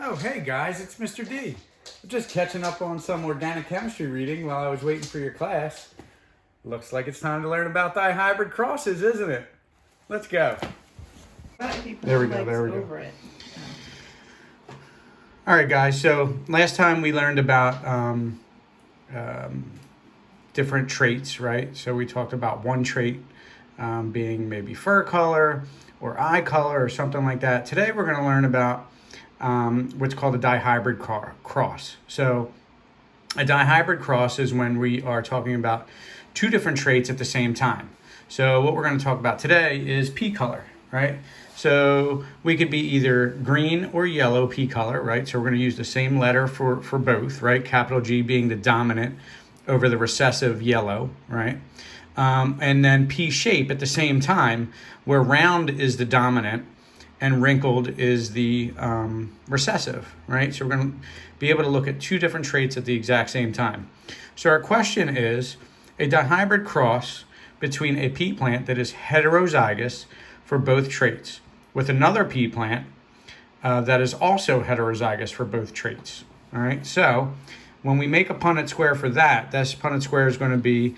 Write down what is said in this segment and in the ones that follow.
Oh, hey guys, it's Mr. D. I'm just catching up on some organic chemistry reading while I was waiting for your class. Looks like it's time to learn about dihybrid crosses, isn't it? Let's go. There we go, there we go. All right, guys, so last time we learned about different traits, right? So we talked about one trait being maybe fur color or eye color or something like that. Today we're going to learn about what's called a dihybrid cross. So a dihybrid cross is when we are talking about two different traits at the same time. So what we're going to talk about today is pea color, right? So we could be either green or yellow pea color, right? So we're going to use the same letter for both, right? Capital G being the dominant over the recessive yellow, right? And then pea shape at the same time, where round is the dominant and wrinkled is the recessive, right? So we're going to be able to look at two different traits at the exact same time. So our question is a dihybrid cross between a pea plant that is heterozygous for both traits with another pea plant that is also heterozygous for both traits, all right? So when we make a Punnett square for that, this Punnett square is going to be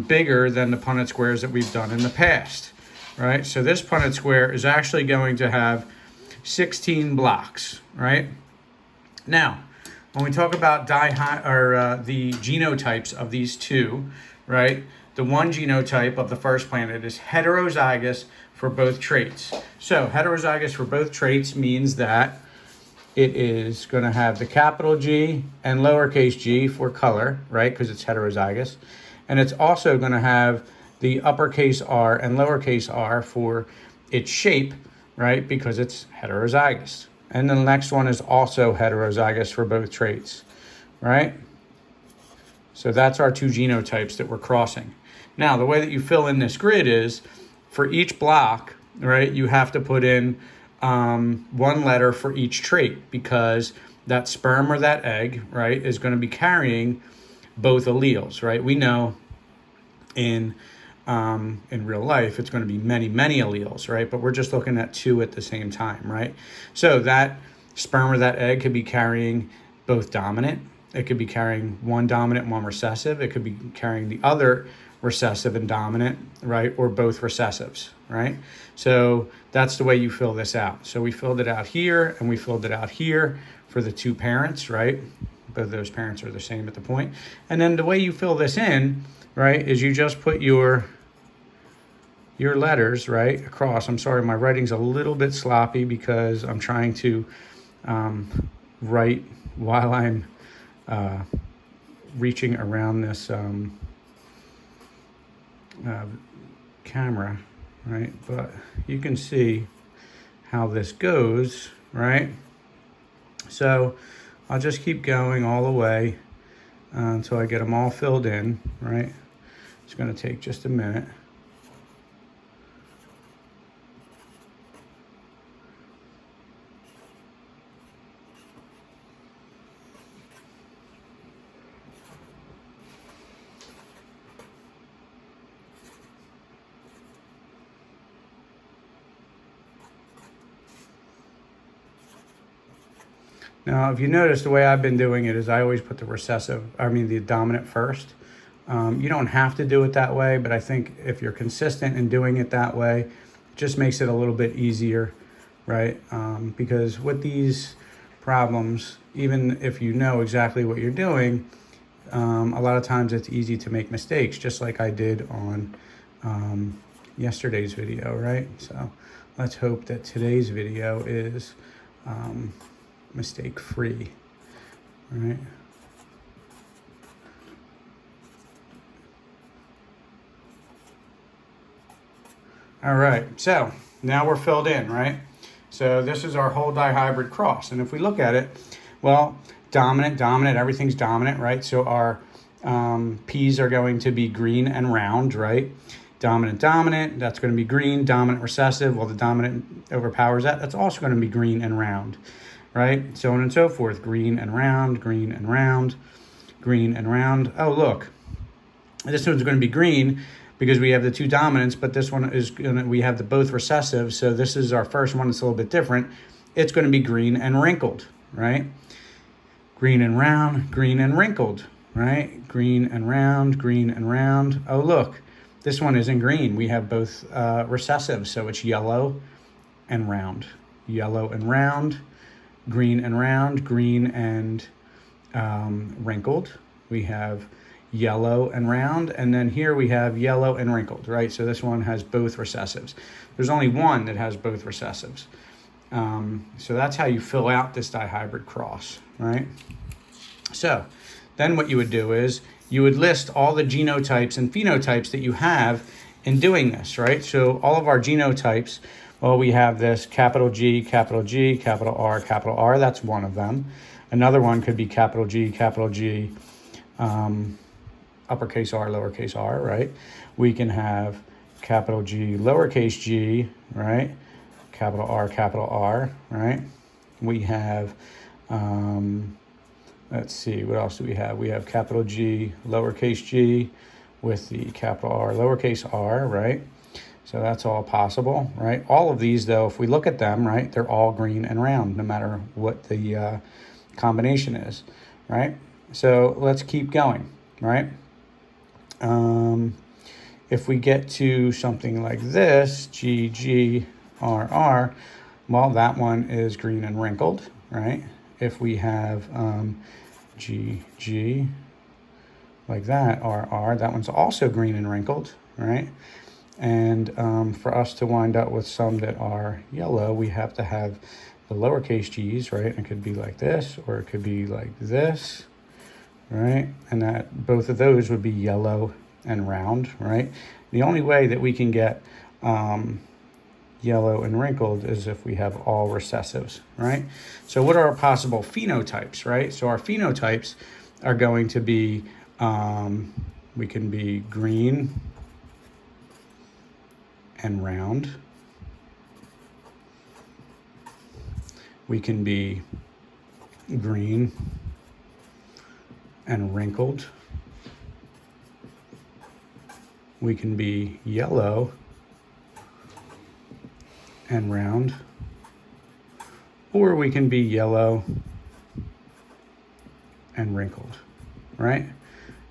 bigger than the Punnett squares that we've done in the past. Right, so this Punnett square is actually going to have 16 blocks, right? Now, when we talk about the genotypes of these two, right? The one genotype of the first plant, it is heterozygous for both traits. So heterozygous for both traits means that it is going to have the capital G and lowercase g for color, right? Because it's heterozygous. And it's also going to have the uppercase R and lowercase r for its shape, right? Because it's heterozygous. And the next one is also heterozygous for both traits, right? So that's our two genotypes that we're crossing. Now, the way that you fill in this grid is for each block, right, you have to put in one letter for each trait because that sperm or that egg, right, is going to be carrying both alleles, right? We know in real life, it's going to be many alleles, right? But we're just looking at two at the same time, right? So that sperm or that egg could be carrying both dominant. It could be carrying one dominant, one recessive. It could be carrying the other recessive and dominant, right? Or both recessives, right? So that's the way you fill this out. So we filled it out here and we filled it out here for the two parents, right? Both of those parents are the same at the point. And then the way you fill this in, right, is you just put your letters, right, across. I'm sorry, my writing's a little bit sloppy because I'm trying to write while I'm reaching around this camera, right? But you can see how this goes, right? So I'll just keep going all the way until I get them all filled in, right? It's going to take just a minute. Now, if you notice, the way I've been doing it is I always put the dominant first. You don't have to do it that way, but I think if you're consistent in doing it that way, it just makes it a little bit easier, right? Because with these problems, even if you know exactly what you're doing, a lot of times it's easy to make mistakes, just like I did on yesterday's video, right? So let's hope that today's video is mistake-free, right? All right, so now we're filled in, right? So this is our whole dihybrid cross. And if we look at it, well, dominant, everything's dominant, right? So our peas are going to be green and round, right? Dominant, that's going to be green. Dominant, recessive, well, the dominant overpowers that. That's also going to be green and round, right? So on and so forth, green and round, green and round, green and round. Oh, look, this one's going to be green because we have the two dominants, but this one is we have the both recessive. So this is our first one. It's a little bit different. It's going to be green and wrinkled, right? Green and round, green and wrinkled, right? Green and round, green and round. Oh, look, this one isn't green. We have both recessives, so it's yellow and round. Yellow and round, green and round, green and wrinkled. We have yellow and round, and then here we have yellow and wrinkled, right? So this one has both recessives. There's only one that has both recessives. So that's how you fill out this dihybrid cross, right? So then what you would do is you would list all the genotypes and phenotypes that you have in doing this, right? So all of our genotypes, well, we have this capital G, capital G, capital R, that's one of them. Another one could be capital G, uppercase R, lowercase r, right? We can have capital G, lowercase g, right? Capital R, right? We have, let's see, what else do we have? We have capital G, lowercase g with the capital R, lowercase r, right? So that's all possible, right? All of these, though, if we look at them, right, they're all green and round, no matter what the combination is, right? So let's keep going, right? If we get to something like this, G, G, R, R, well, that one is green and wrinkled, right? If we have G, G, like that, R, R, that one's also green and wrinkled, right? And for us to wind up with some that are yellow, we have to have the lowercase g's, right? It could be like this, or it could be like this, right? And that both of those would be yellow and round, right? The only way that we can get yellow and wrinkled is if we have all recessives, right? So what are our possible phenotypes, right? So our phenotypes are going to be, we can be green and round. We can be green and wrinkled. We can be yellow and round, or we can be yellow and wrinkled, right?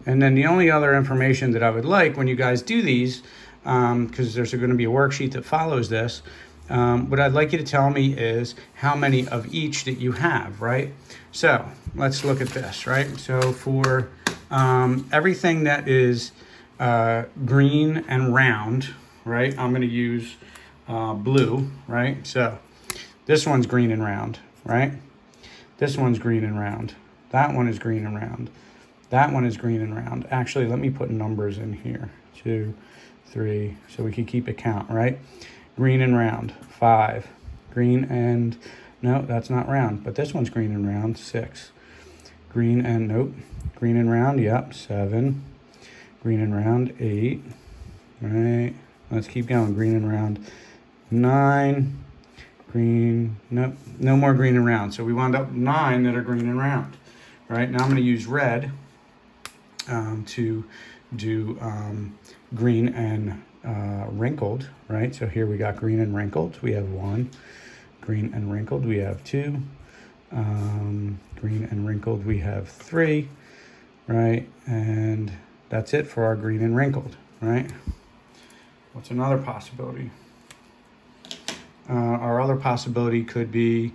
And then the only other information that I would like when you guys do these, because there's going to be a worksheet that follows this, what I'd like you to tell me is how many of each that you have, right? So let's look at this, right? So for everything that is green and round, right, I'm going to use blue, right? So this one's green and round, right? This one's green and round. That one is green and round. That one is green and round. Actually, let me put numbers in here. 2, 3, so we can keep a count, right? Green and round, 5. Green and, no, that's not round, but this one's green and round, 6. Green and, nope. Green and round, yep, 7. Green and round, 8. Right, let's keep going. Green and round, 9. Green, nope, no more green and round. So we wound up 9 that are green and round, right? Now I'm gonna use red to do green and wrinkled, right? So here we got green and wrinkled, we have 1. Green and wrinkled, we have 2. Green and wrinkled, we have 3, right? And that's it for our green and wrinkled, right? What's another possibility? Our other possibility could be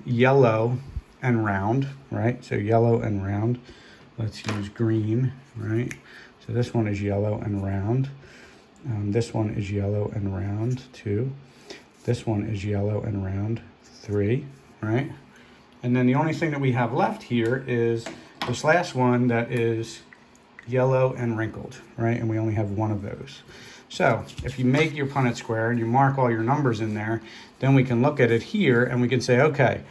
yellow and round, right? So yellow and round. Let's use green, right? So this one is yellow and round. This one is yellow and round, 2. This one is yellow and round, 3, right? And then the only thing that we have left here is this last one that is yellow and wrinkled, right? And we only have one of those. So if you make your Punnett square and you mark all your numbers in there, then we can look at it here and we can say, okay,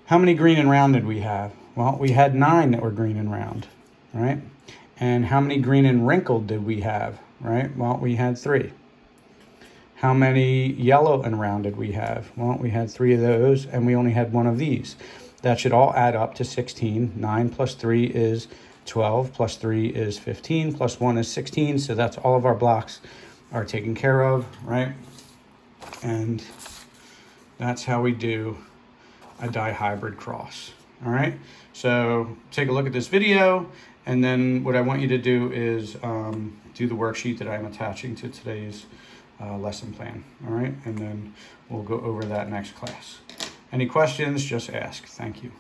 how many green and round did we have? Well, we had 9 that were green and round, right? And how many green and wrinkled did we have, right? Well, we had 3. How many yellow and round did we have? Well, we had 3 of those and we only had 1 of these. That should all add up to 16. 9 plus 3 is 12, plus 3 is 15, plus 1 is 16. So that's all of our blocks are taken care of, right? And that's how we do a dihybrid cross. All right, so take a look at this video, and then what I want you to do is do the worksheet that I'm attaching to today's lesson plan. All right, and then we'll go over that next class. Any questions, just ask. Thank you.